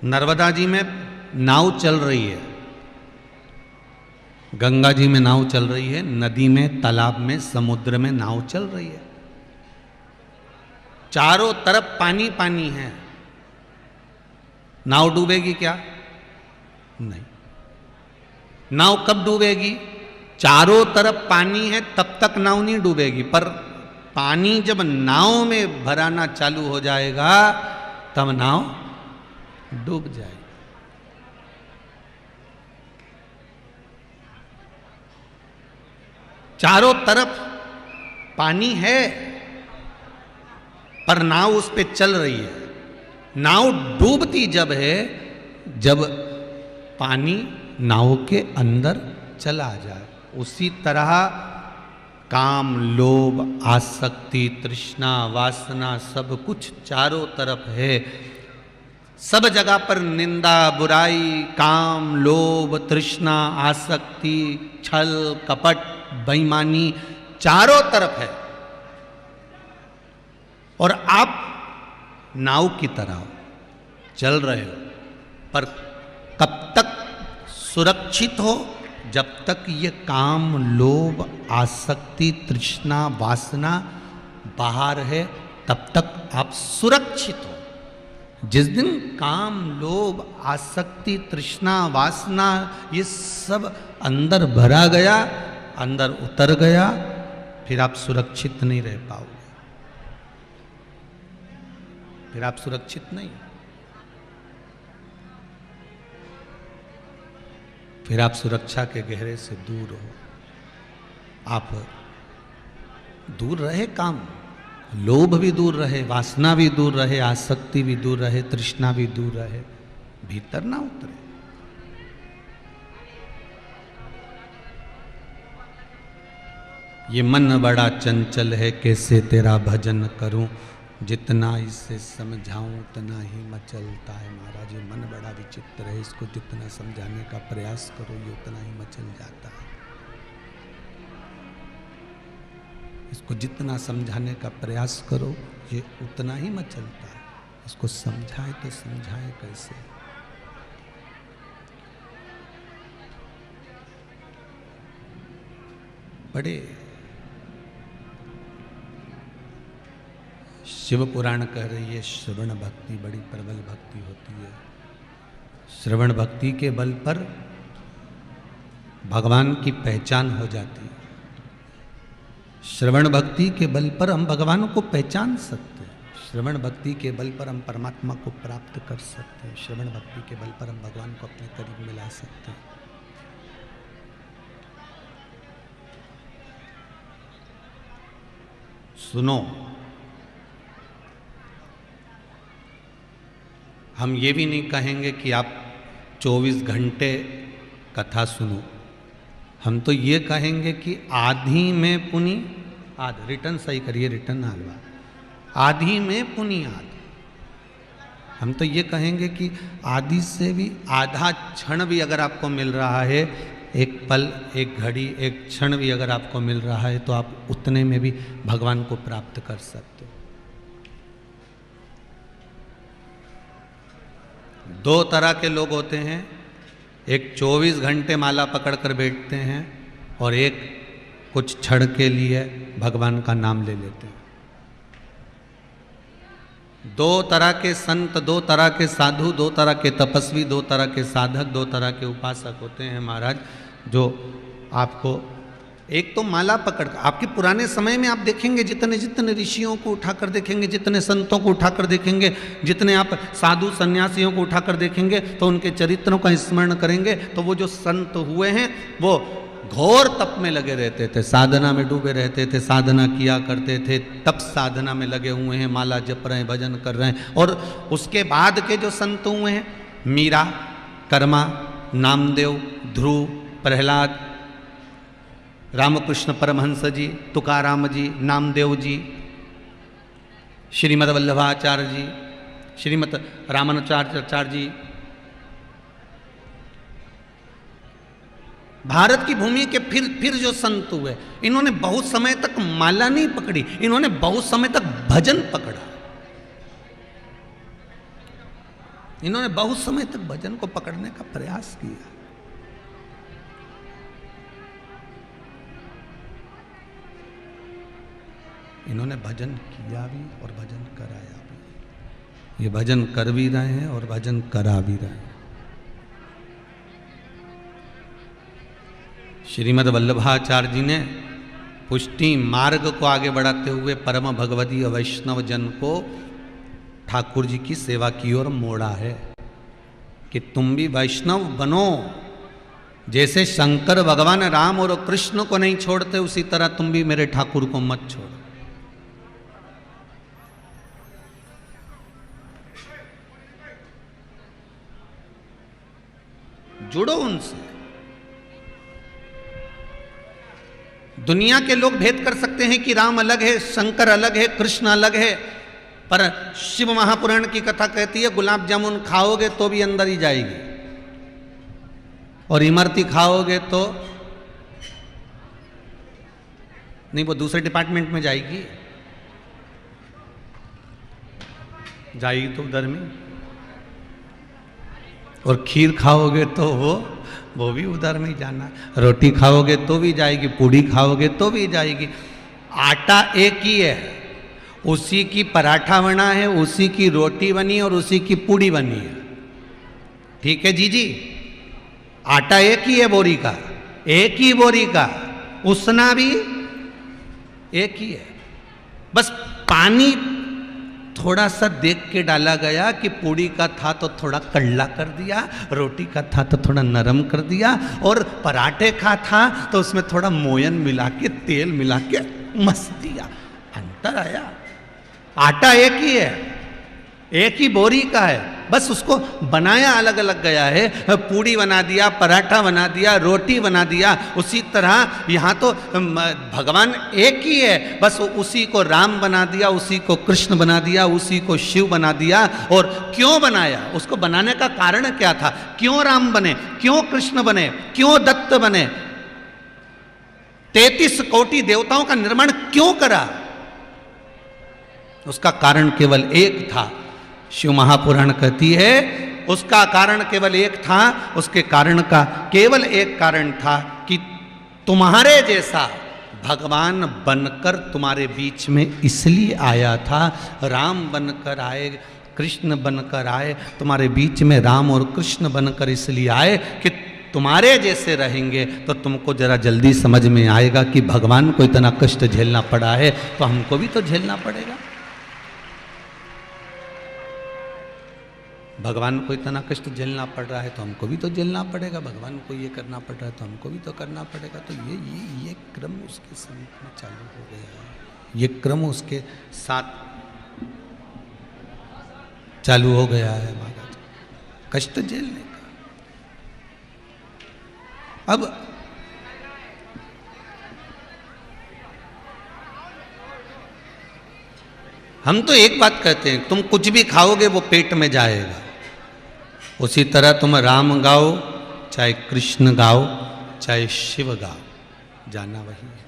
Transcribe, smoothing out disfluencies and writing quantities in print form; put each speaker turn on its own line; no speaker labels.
नर्मदा जी में नाव चल रही है, गंगा जी में नाव चल रही है, नदी में, तालाब में, समुद्र में नाव चल रही है। चारों तरफ पानी पानी है। नाव डूबेगी क्या? नहीं। नाव कब डूबेगी? चारों तरफ पानी है तब तक नाव नहीं डूबेगी, पर पानी जब नाव में भराना चालू हो जाएगा तब नाव डूब जाएगी। चारों तरफ पानी है पर नाव उस पे चल रही है। नाव डूबती जब है जब पानी नाव के अंदर चला जाए। उसी तरह काम, लोभ, आसक्ति, तृष्णा, वासना सब कुछ चारों तरफ है। सब जगह पर निंदा, बुराई, काम, लोभ, तृष्णा, आसक्ति, छल, कपट, बेईमानी चारों तरफ है। और आप नाव की तरह चल रहे हो, पर कब तक सुरक्षित हो? जब तक ये काम, लोभ, आसक्ति, तृष्णा, वासना बाहर है तब तक आप सुरक्षित हो। जिस दिन काम, लोभ, आसक्ति, तृष्णा, वासना ये सब अंदर भरा गया, अंदर उतर गया, फिर आप सुरक्षित नहीं रह पाओगे। फिर आप सुरक्षित नहीं, फिर आप सुरक्षा के घेरे से दूर हो। आप दूर रहे, काम, लोभ भी दूर रहे, वासना भी दूर रहे, आसक्ति भी दूर रहे, तृष्णा भी दूर रहे, भीतर ना उतरे। ये मन बड़ा चंचल है, कैसे तेरा भजन करूं, जितना इसे समझाऊं उतना ही मचलता है। महाराज ये मन बड़ा विचित्र है, इसको जितना समझाने का प्रयास करो ये उतना ही मचल जाता है। इसको जितना समझाने का प्रयास करो ये उतना ही मचलता है। इसको समझाए तो समझाए कैसे? बड़े शिव पुराण कह रही है श्रवण भक्ति बड़ी प्रबल भक्ति होती है। श्रवण भक्ति के बल पर भगवान की पहचान हो जाती है। श्रवण भक्ति के बल पर हम भगवान को पहचान सकते हैं। श्रवण भक्ति के बल पर हम परमात्मा को प्राप्त कर सकते हैं। श्रवण भक्ति के बल पर हम भगवान को अपने करीब मिला सकते हैं। सुनो, हम ये भी नहीं कहेंगे कि आप 24 घंटे कथा सुनो। हम तो ये कहेंगे कि आधी में पुनि आध, रिटर्न सही करिए, रिटर्न आलवा, आधी में पुनि आध। हम तो ये कहेंगे कि आधी से भी आधा क्षण भी अगर आपको मिल रहा है, एक पल, एक घड़ी, एक क्षण भी अगर आपको मिल रहा है तो आप उतने में भी भगवान को प्राप्त कर सकते हो। दो तरह के लोग होते हैं, एक 24 घंटे माला पकड़कर बैठते हैं और एक कुछ क्षण के लिए भगवान का नाम ले लेते हैं। दो तरह के संत, दो तरह के साधु, दो तरह के तपस्वी, दो तरह के साधक, दो तरह के उपासक होते हैं महाराज, जो आपको एक तो माला पकड़, आपके पुराने समय में आप देखेंगे जितने जितने ऋषियों को उठाकर देखेंगे, जितने संतों को उठाकर देखेंगे, जितने आप साधु सन्यासियों को उठाकर देखेंगे तो उनके चरित्रों का स्मरण करेंगे तो वो जो संत हुए हैं वो घोर तप में लगे रहते थे, साधना में डूबे रहते थे, साधना किया करते थे, तप साधना में लगे हुए हैं, माला जप रहे हैं, भजन कर रहे हैं। और उसके बाद के जो संत हुए हैं, मीरा, कर्मा, नामदेव, ध्रुव, प्रहलाद, रामकृष्ण परमहंस जी, तुकाराम जी, नामदेव जी, श्रीमद वल्लभाचार्य जी, श्रीमद रामानुजाचार्य जी, भारत की भूमि के फिर जो संत हुए, इन्होंने बहुत समय तक माला नहीं पकड़ी, इन्होंने बहुत समय तक भजन पकड़ा। इन्होंने बहुत समय तक भजन को पकड़ने का प्रयास किया। इन्होंने भजन किया भी और भजन कराया भी। ये भजन कर भी रहे हैं और भजन करा भी रहे हैं। श्रीमद् वल्लभाचार्य जी ने पुष्टि मार्ग को आगे बढ़ाते हुए परम भगवदीय वैष्णव जन को ठाकुर जी की सेवा की ओर मोड़ा है कि तुम भी वैष्णव बनो। जैसे शंकर भगवान राम और कृष्ण को नहीं छोड़ते, उसी तरह तुम भी मेरे ठाकुर को मत छोड़ो। जुड़ो उनसे। दुनिया के लोग भेद कर सकते हैं कि राम अलग है, शंकर अलग है, कृष्ण अलग है, पर शिव महापुराण की कथा कहती है गुलाब जामुन खाओगे तो भी अंदर ही जाएगी, और इमरती खाओगे तो नहीं, वो दूसरे डिपार्टमेंट में जाएगी, जाएगी तो उधर में। और खीर खाओगे तो वो भी उधर में ही जाना। रोटी खाओगे तो भी जाएगी, पूड़ी खाओगे तो भी जाएगी। आटा एक ही है, उसी की पराठा बना है, उसी की रोटी बनी और उसी की पूड़ी बनी है। ठीक है जी? आटा एक ही है बोरी का, एक ही बोरी का, उसना भी एक ही है। बस पानी थोड़ा सा देख के डाला गया कि पूड़ी का था तो थोड़ा कड़ला कर दिया, रोटी का था तो थोड़ा नरम कर दिया, और पराठे का था तो उसमें थोड़ा मोयन मिला के, तेल मिला के मस दिया। अंतर आया। आटा एक ही है, एक ही बोरी का है, बस उसको बनाया अलग अलग गया है। पूड़ी बना दिया, पराठा बना दिया, रोटी बना दिया। उसी तरह यहाँ तो भगवान एक ही है, बस उसी को राम बना दिया, उसी को कृष्ण बना दिया, उसी को शिव बना दिया। और क्यों बनाया? उसको बनाने का कारण क्या था? क्यों राम बने, क्यों कृष्ण बने, क्यों दत्त बने? 33 कोटि देवताओं का निर्माण क्यों करा? उसका कारण केवल एक था। शिव महापुराण कहती है उसका कारण केवल एक था। उसके कारण का केवल एक कारण था कि तुम्हारे जैसा भगवान बनकर तुम्हारे बीच में इसलिए आया था। राम बनकर आए, कृष्ण बनकर आए, तुम्हारे बीच में राम और कृष्ण बनकर इसलिए आए कि तुम्हारे जैसे रहेंगे तो तुमको जरा जल्दी समझ में आएगा कि भगवान को इतना कष्ट झेलना पड़ा है तो हमको भी तो झेलना पड़ेगा। भगवान को इतना कष्ट झेलना पड़ रहा है तो हमको भी तो झेलना पड़ेगा। भगवान को ये करना पड़ रहा है तो हमको भी तो करना पड़ेगा। तो ये क्रम उसके समीप में चालू हो गया है, ये क्रम उसके साथ चालू हो गया है महाराज, कष्ट झेलने का। अब हम तो एक बात कहते हैं, तुम कुछ भी खाओगे वो पेट में जाएगा। उसी तरह तुम राम गाओ, चाहे कृष्ण गाओ, चाहे शिव गाओ, जाना वही है।